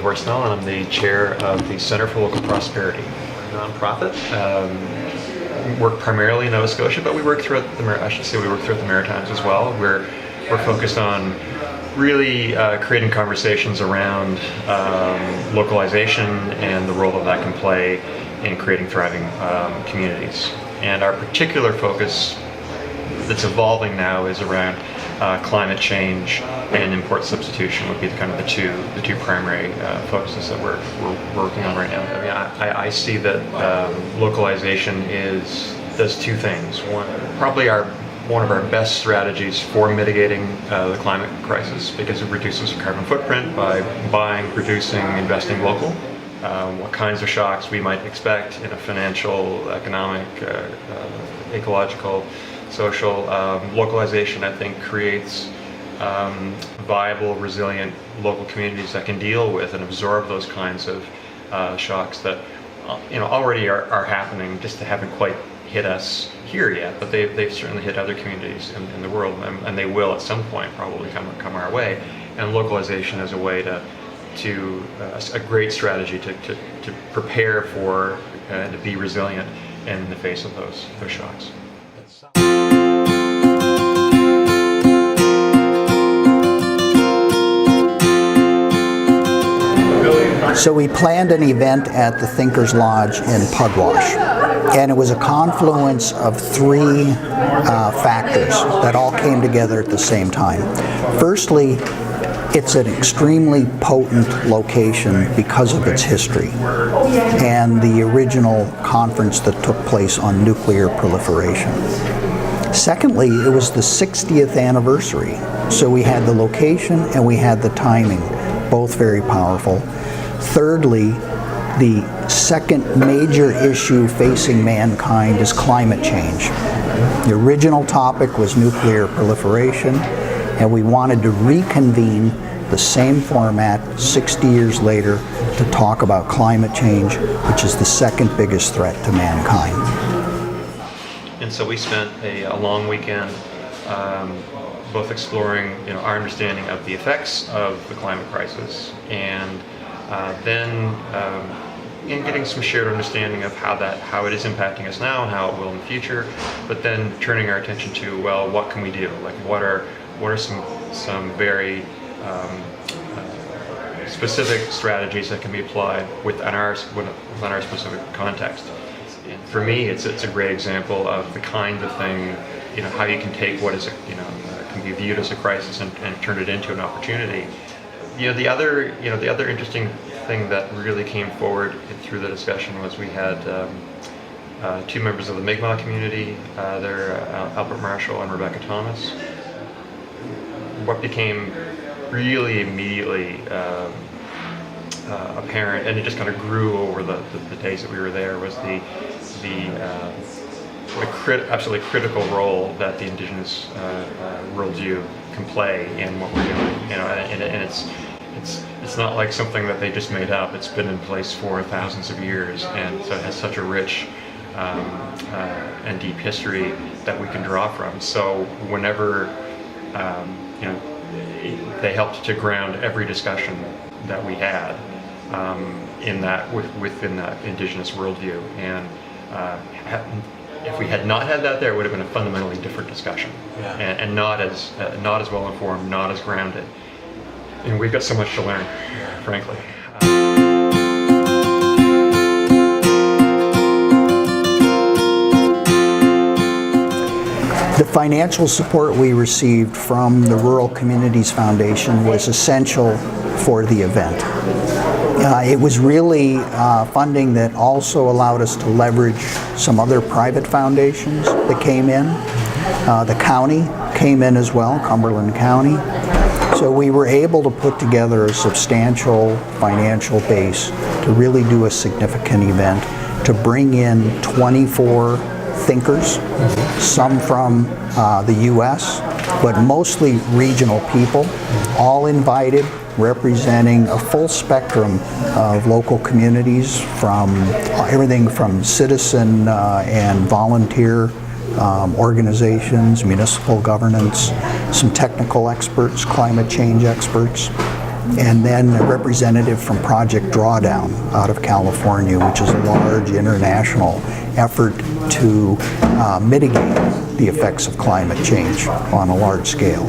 Horsnell, and I'm the chair of the Center for Local Prosperity, a nonprofit. Work primarily in Nova Scotia, but we work throughout the Maritimes as well. We're focused on really creating conversations around localization and the role that can play in creating thriving communities. And our particular focus that's evolving now is around climate change and import substitution would be the two primary focuses that we're working on right now. I mean, I see that localization does two things. One of our best strategies for mitigating the climate crisis, because it reduces the carbon footprint by buying, producing, investing local. What kinds of shocks we might expect in a financial, economic, ecological, social. Localization, I think, creates viable, resilient local communities that can deal with and absorb those kinds of shocks that already are happening, just haven't quite hit us here yet, but they've certainly hit other communities in the world, and they will at some point probably come our way. And localization is a way a great strategy to prepare for to be resilient in the face of those shocks. So we planned an event at the Thinkers Lodge in Pugwash, and it was a confluence of three factors that all came together at the same time. Firstly, it's an extremely potent location because of its history and the original conference that took place on nuclear proliferation. Secondly, it was the 60th anniversary, so we had the location and we had the timing, both very powerful. Thirdly, the second major issue facing mankind is climate change. The original topic was nuclear proliferation, and we wanted to reconvene the same format 60 years later to talk about climate change, which is the second biggest threat to mankind. And so we spent a long weekend both exploring our understanding of the effects of the climate crisis, and then in getting some shared understanding of how it is impacting us now and how it will in the future, but then turning our attention to, well, what can we do? Like, what are some very specific strategies that can be applied within our specific context? And for me, it's a great example of the kind of thing, how you can take what is can be viewed as a crisis and turn it into an opportunity. The other interesting thing that really came forward through the discussion was we had two members of the Mi'kmaq community, they're Albert Marshall and Rebecca Thomas. What became really immediately apparent, and it just kind of grew over the days that we were there, was the absolutely critical role that the Indigenous worldview can play in what we're doing. And it's not like something that they just made up. It's been in place for thousands of years, and so it has such a rich and deep history that we can draw from. So whenever they helped to ground every discussion that we had within that Indigenous worldview, and if we had not had that there, it would have been a fundamentally different discussion, and not as well informed, not as grounded. And we've got so much to learn, frankly. The financial support we received from the Rural Communities Foundation was essential for the event. It was really funding that also allowed us to leverage some other private foundations that came in. The county came in as well, Cumberland County. So we were able to put together a substantial financial base to really do a significant event, to bring in 24 thinkers, some from the U.S., but mostly regional people, all invited, representing a full spectrum of local communities, from everything from citizen and volunteer organizations, municipal governance, some technical experts, climate change experts. and then a representative from Project Drawdown out of California, which is a large international effort to mitigate the effects of climate change on a large scale.